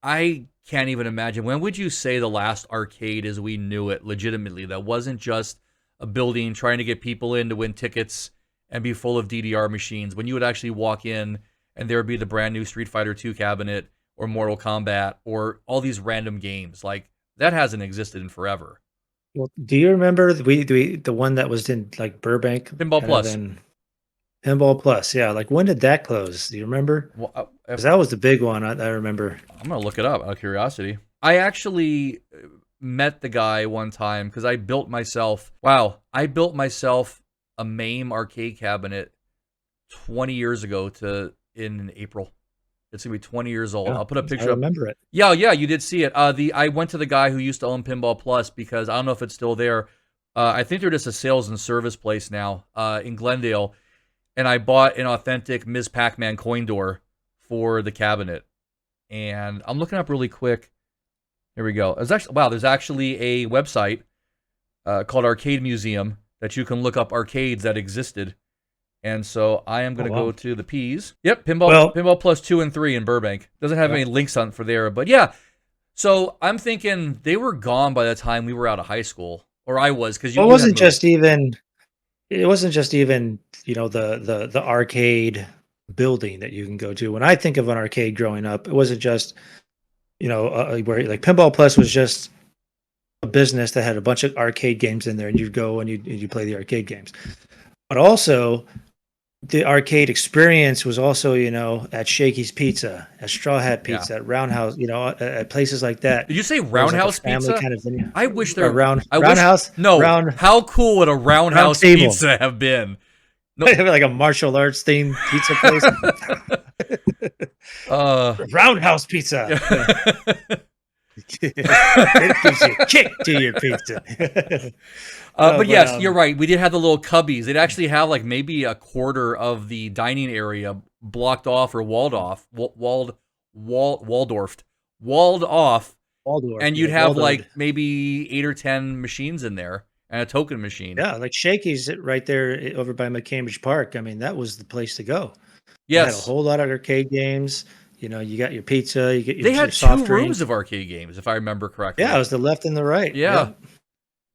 I can't even imagine. When would you say the last arcade as we knew it legitimately? That wasn't just a building trying to get people in to win tickets and be full of DDR machines. When you would actually walk in and there would be the brand new Street Fighter 2 cabinet or Mortal Kombat or all these random games. Like that hasn't existed in forever. Well, do you remember the one that was in like Burbank, Pinball kind of Plus. in Pinball Plus? Yeah, like when did that close? Do you remember? Well, Because that was the big one I remember. I'm gonna look it up out of curiosity. I actually met the guy one time because I built myself. Wow, I built myself a MAME arcade cabinet 20 years ago in April. It's gonna be 20 years old. Yeah, I'll put a I picture up. remember it. Yeah, yeah, you did see it. The I went to the guy who used to own Pinball Plus because I don't know if it's still there. I think they're just a sales and service place now in Glendale, and I bought an authentic Ms. Pac-Man coin door for the cabinet. And I'm looking up really quick. Here we go. There's actually a website called Arcade Museum that you can look up arcades that existed. And so I am Oh going to go wow. to the P's. Yep, Pinball Well, Pinball Plus 2 and 3 in Burbank. Doesn't have yeah. any links on for there, but yeah. So I'm thinking they were gone by the time we were out of high school, or I was, because you Well, you had moved. it wasn't just even, the arcade building that you can go to. When I think of an arcade growing up, it wasn't just, where like Pinball Plus was just a business that had a bunch of arcade games in there, and you'd go and you play the arcade games. But also the arcade experience was also, at Shakey's Pizza, at Straw Hat Yeah. Pizza, at Roundhouse, at places like that, Did you say where it was like a Roundhouse family Pizza? kind of venue. I wish Or there. I wish. Roundhouse, No. How cound would a round Roundhouse table, Pizza have been? No. like a martial arts themed pizza place. uh. Roundhouse Pizza. Yeah. It gives you a kick to your pizza. No, But but yes, you're right. We did have the little cubbies. They'd actually have like maybe a quarter of the dining area blocked off or walled off, walled off, Waldorf, and yeah, you'd have Waldorf. like maybe 8 or 10 machines in there and a token machine. Yeah, like Shakey's right there over by McCambridge Park. I mean, that was the place to go. It had a Yes, whole lot of arcade games. You got your pizza, you get they your had soft two drink. rooms of arcade games, if I remember Yeah, it correctly. was the left and the right. Yeah, Yep.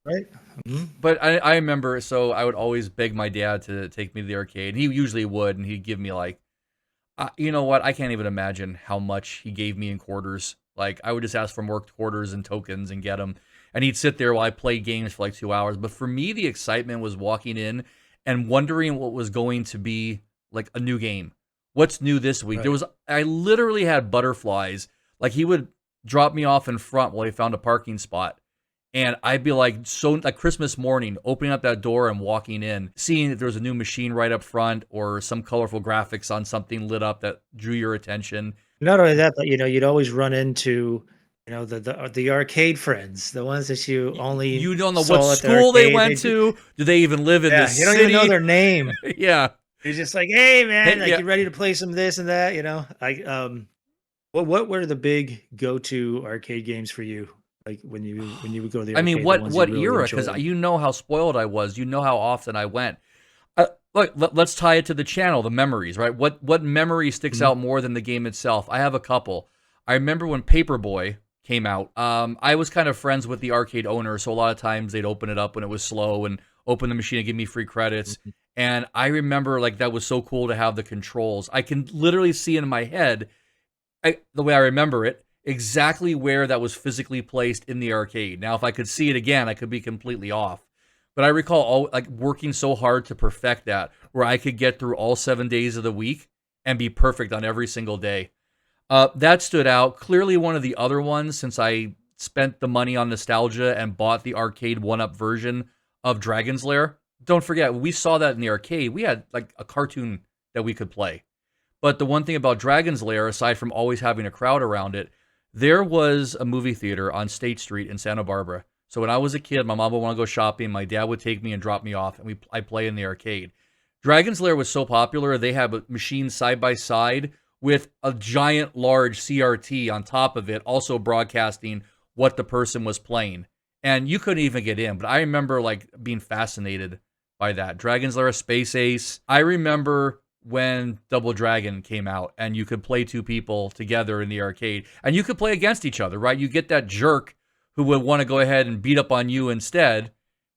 Right. Mhm. but I remember. So I would always beg my dad to take me to the arcade. He usually would, and he'd give me like, you know what? I can't even imagine how much he gave me in quarters. Like I would just ask for more quarters and tokens and get them, and he'd sit there while I played games for like 2 hours. But for me, the excitement was walking in and wondering what was going to be like a new game. What's new this week? Right. I literally had butterflies. Like he would drop me off in front while he found a parking spot. And I'd be like Christmas morning, opening up that door and walking in, seeing that there was a new machine right up front or some colorful graphics on something lit up that drew your attention. Not only that, but you'd always run into, the arcade friends, the ones that you only You don't know what saw at the school they arcade. went to. Do they even live in Yeah, this you don't even know city? their name. Yeah. You're just like, hey man, like Yeah. you ready to play some this and that, what were the big go-to arcade games for you? Like when you would go to the I mean, arcade, the ones you what really era? Because enjoyed? you know how spoiled I was. You know how often I went. Look, let's tie it to the channel, the memories, right? What memory sticks Mhm. out more than the game itself? I have a couple. I remember when Paperboy came out. I was kind of friends with the arcade owner, so a lot of times they'd open it up when it was slow and open the machine and give me free credits. Mhm. And I remember like that was so cool to have the controls. I can literally see in my head, the way I remember it, exactly where that was physically placed in the arcade. Now, if I could see it again, I could be completely off. But I recall like working so hard to perfect that, where I could get through all 7 days of the week and be perfect on every single day. That stood out. Clearly, one of the other ones, since I spent the money on nostalgia and bought the arcade one-up version of Dragon's Lair. Don't forget, we saw that in the arcade. We had like a cartoon that we could play. But the one thing about Dragon's Lair, aside from always having a crowd around it, there was a movie theater on State Street in Santa Barbara. So when I was a kid, my mom would want to go shopping. My dad would take me and drop me off, and I play in the arcade. Dragon's Lair was so popular, they have a machine side by side with a giant, large CRT on top of it, also broadcasting what the person was playing. And you couldn't even get in, but I remember like being fascinated by that. Dragon's Lair, Space Ace. I remember when Double Dragon came out and you could play two people together in the arcade and you could play against each other, right? You get that jerk who would want to go ahead and beat up on you instead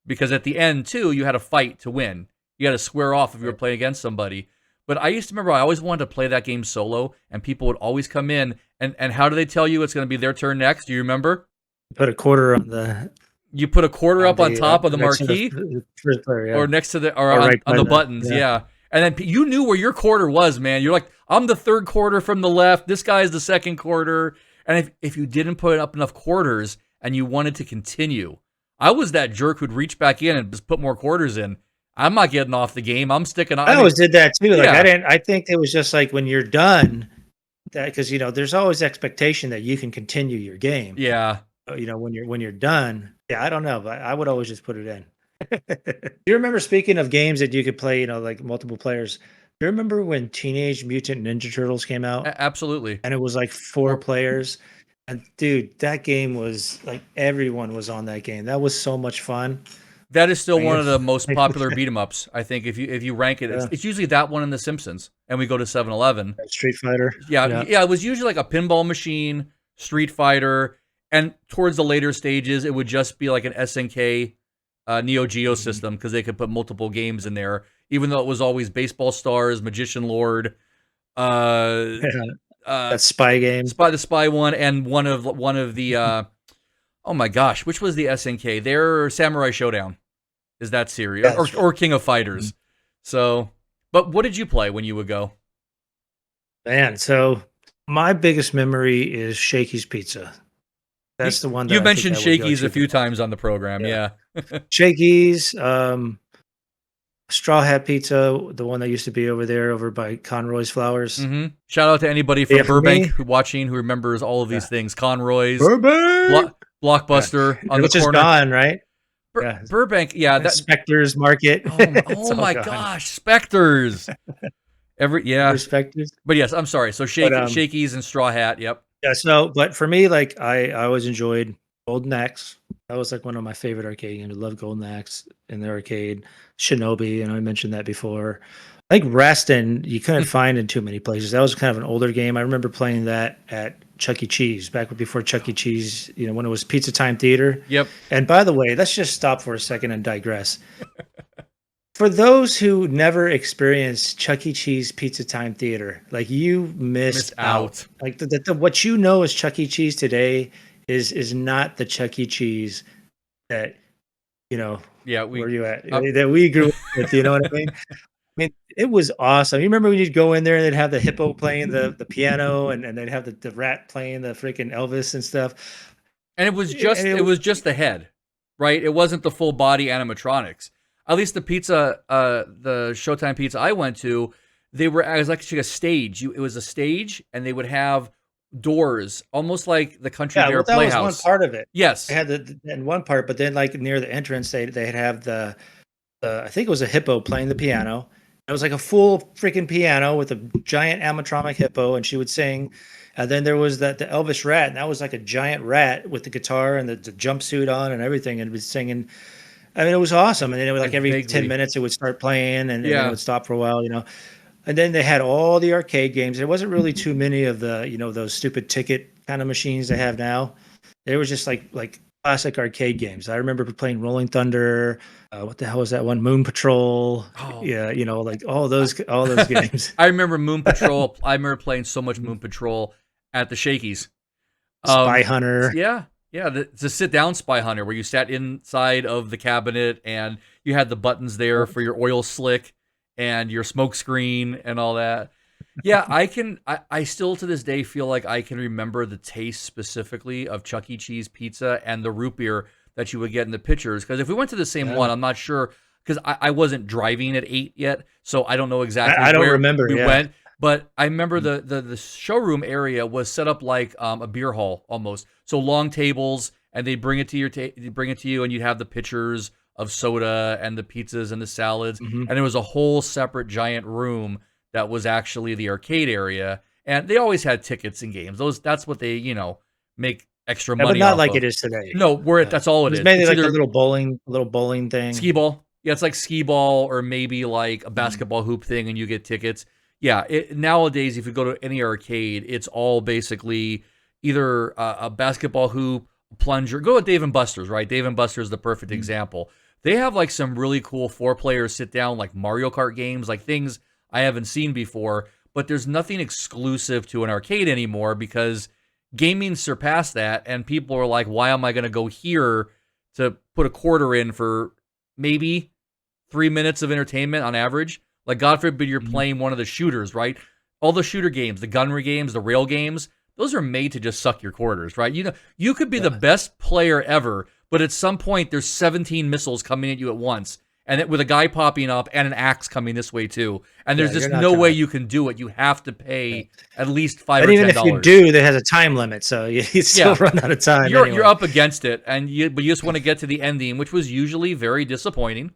because at the end, too, you had a fight to win. You had to square off if you were playing against somebody. But I used to remember I always wanted to play that game solo and people would always come in and how do they tell you it's going to be their turn next? Do you remember? Put a quarter on the. You put a quarter up on top of the marquee first player, or next to the or on the buttons, yeah. And then you knew where your quarter was, man. You're like, I'm the third quarter from the left. This guy's the second quarter. And if you didn't put up enough quarters and you wanted to continue, I was that jerk who'd reach back in and just put more quarters in. I'm not getting off the game. I'm sticking on. I always did that too. Like I think it was just like when you're done, that because there's always expectation that you can continue your game. Yeah. When you're done. Yeah, I don't know, but I would always just put it in. You remember, speaking of games that you could play, like multiple players, do you remember when Teenage Mutant Ninja Turtles came out? Absolutely. And it was like 4 players. And dude, that game was like everyone was on that game. That was so much fun. That is still one of the most popular beat 'em ups. I think if you rank it, it's usually that one in The Simpsons. And we go to 7-Eleven. Street Fighter. Yeah, it was usually like a pinball machine, Street Fighter. And towards the later stages, it would just be like an SNK Neo Geo system because they could put multiple games in there, even though it was always Baseball Stars, Magician Lord, that spy game, the spy one, and one of the oh my gosh, which was the SNK? Their Samurai Showdown is that series or King of Fighters. So, but what did you play when you would go? Man, so my biggest memory is Shakey's Pizza. That's the one that you mentioned. Shakey's a few times on the program. Yeah. Shakey's, Straw Hat Pizza, the one that used to be over by Conroy's Flowers. Mm-hmm. Shout out to anybody from Burbank who remembers all of these things. Conroy's, Burbank, Blockbuster on which the corner. Is gone, right? Burbank, that Spectre's Market. Oh my gosh, Spectre's. Spectre's. But yes, I'm sorry. So Shakey's and Straw Hat. Yep. Yeah, so, but for me, like, I always enjoyed Golden Axe. That was like one of my favorite arcade games. I love Golden Axe in the arcade. Shinobi, and I mentioned that before. I think Rastin, you couldn't find in too many places. That was kind of an older game. I remember playing that at Chuck E. Cheese, back before Chuck E. Cheese, when it was Pizza Time Theater. Yep. And by the way, let's just stop for a second and digress. For those who never experienced Chuck E. Cheese Pizza Time Theater, like you missed out. Like what you know as Chuck E. Cheese today is not the Chuck E. Cheese that where you at that we grew up with. You know what I mean? I mean, it was awesome. You remember when you'd go in there and they'd have the hippo playing the piano and they'd have the rat playing the freaking Elvis and stuff. And it was just the head, right? It wasn't the full body animatronics. At least the Showtime Pizza I went to, it was actually a stage. It was a stage, and they would have doors, almost like the Country Bear Playhouse. That was one part of it. Yes, they had in one part, but then like near the entrance, they'd have the I think it was a hippo playing the piano. It was like a full freaking piano with a giant animatronic hippo, and she would sing. And then there was the Elvis rat, and that was like a giant rat with the guitar and the jumpsuit on and everything, and it was singing. I mean, it was awesome. And then it was like every 10 minutes it would start playing and it would stop for a while, And then they had all the arcade games. There wasn't really too many of the, those stupid ticket kind of machines they have now. They were just like classic arcade games. I remember playing Rolling Thunder. What the hell was that one? Moon Patrol. Oh. Yeah, like all those games. I remember Moon Patrol. I remember playing so much Moon Patrol at the Shakey's. Spy Hunter. Yeah. Yeah, the sit-down Spy Hunter where you sat inside of the cabinet and you had the buttons there for your oil slick and your smoke screen and all that. Yeah, I still to this day feel like I can remember the taste specifically of Chuck E. Cheese pizza and the root beer that you would get in the pictures. Because if we went to the same one, I'm not sure, because I wasn't driving at 8 yet, so I don't know exactly where we went. But I remember the showroom area was set up like a beer hall almost. So long tables, and they bring it to you, and you'd have the pitchers of soda and the pizzas and the salads, and there was a whole separate giant room that was actually the arcade area. And they always had tickets and games. That's what they make extra money. But not like it is today. No, that's all it is. It's mainly like a little bowling thing, skee ball. Yeah, it's like skee ball or maybe like a basketball hoop thing, and you get tickets. Yeah, nowadays, if you go to any arcade, it's all basically either a basketball hoop, a plunger. Go with Dave and Buster's, right? Dave and Buster's is the perfect Mm. example. They have like some really cool four-player sit-down, like Mario Kart games, like things I haven't seen before. But there's nothing exclusive to an arcade anymore because gaming surpassed that, and people are like, "Why am I going to go here to put a quarter in for maybe 3 minutes of entertainment on average?" Like, God forbid you're Mhm. playing one of the shooters, right? All the shooter games, the gunnery games, the rail games, those are made to just suck your quarters, right? You know, you could be the Yeah. best player ever, but at some point there's 17 missiles coming at you at once, and with a guy popping up and an axe coming this way too, and there's Yeah, you're just not no way gonna. you can do it. You have to Yeah. pay at least five And or even ten if you dollars. do, there has a time limit, so you still Yeah, run out of time you're anyway. up against it, but you just want to get to the ending, which was usually very disappointing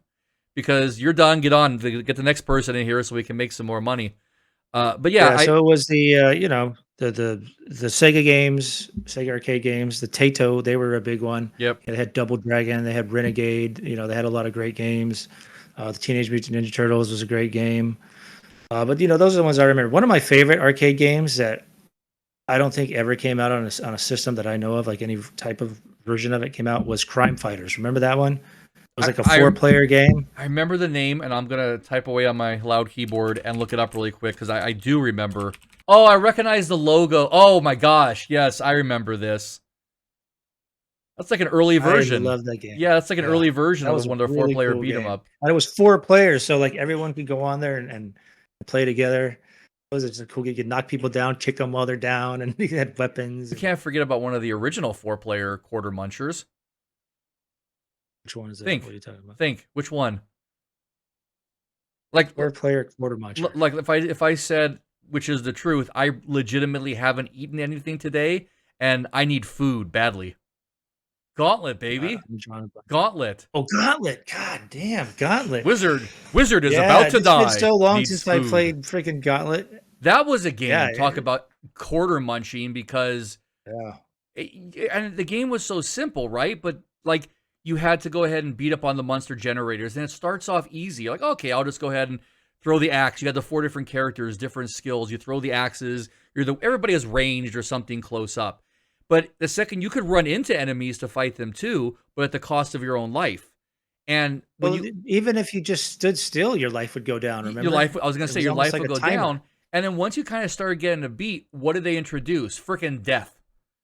because you're done. Get on, get the next person in here so we can make some more money. But yeah, Yeah, I so it was the, the Sega games, Sega arcade games, the Taito, they were a big one. yep. They had Double Dragon, they had Renegade, they had a lot of great games. The Teenage Mutant Ninja Turtles was a great game. But those are the ones I remember. One of my favorite arcade games that I don't think ever came out on a system that I know of, like any type of version of it came out, was Crime Fighters. Remember that one? It was I, like a I four-player game. I remember the name, and I'm gonna type away on my loud keyboard and look it up really quick because I do remember. Oh, I recognize the logo. Oh my gosh, yes, I remember this. That's like an early I version. love that game. Yeah, that's like an Yeah, early version that of the was a one of the really four-player cool beat 'em game, up. and it was 4 players, so like everyone could go on there and play together. It was just a cool game. You could knock people down, kick them while they're down, and you had weapons. We And can't forget about one of the original four-player quarter munchers. which one is that? What are Think, you talking about? think, which one? Like, 4-player quarter muncher. like if I said which is the truth, I legitimately haven't eaten anything today, and I need food badly. Gauntlet, baby. I'm drawing a blank. Gauntlet. Oh, Gauntlet! God damn, Gauntlet! Wizard is Yeah, about to it's been die. so long Needs since I food. played freaking Gauntlet. That was a Yeah, game. Talk about quarter munching because yeah. and the game was so simple, right? But like you had to go ahead and beat up on the monster generators, and it starts off easy. Like, okay, I'll just go ahead and throw the axe. You got the four different characters, different skills. You throw the axes. Everybody has ranged or something close up. But the second you could run into enemies to fight them too, but at the cost of your own life. And when Well, you even if you just stood still, your life would go down. your Remember? life, I was gonna It say was your almost life like would a go timer. down. And then once you kind of started getting a beat, what did they introduce? Freaking death.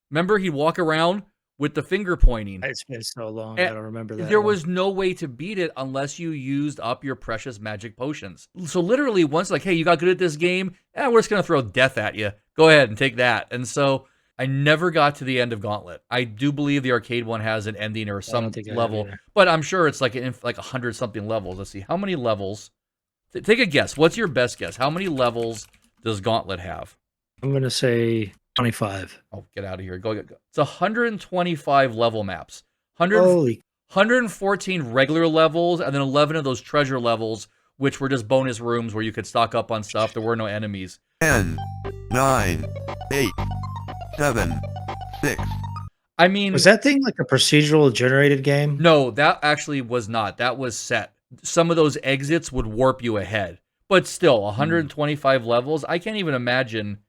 Remember, he'd walk around with the finger pointing. It's been so long, And I don't remember that there one. was no way to beat it unless you used up your precious magic potions. So literally, once like, hey, you got good at this game, we're just gonna throw death at you. Go ahead and take that. And so I never got to the end of Gauntlet. I do believe the arcade one has an ending or I don't some think I have level, either. but I'm sure it's like like 100 something levels. Let's see how many levels. Take a guess. What's your best guess? How many levels does Gauntlet have? I'm gonna say 25. Oh, get out of here. Go. It's 125 level maps. 100, Holy, 114 regular levels, and then 11 of those treasure levels, which were just bonus rooms where you could stock up on stuff. There were no enemies. 10, 9, 8, 7, 6. I mean, was that thing like a procedural generated game? no, that actually was not. That was set. Some of those exits would warp you ahead. But still, Hmm. 125 levels, I can't even imagine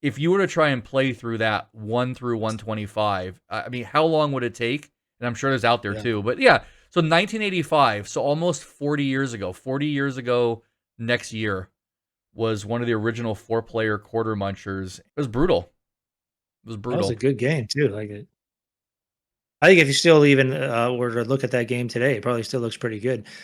if you were to try and play through that 1 through 125. I mean, how long would it take? And I'm sure there's out there Yeah. too. But yeah, so 1985, so almost 40 years ago. 40 years ago next year was one of the original four-player quarter munchers. It was brutal. It was That was a brutal. good game too. Like it. I think if you still even were to look at that game today, it probably still looks pretty good.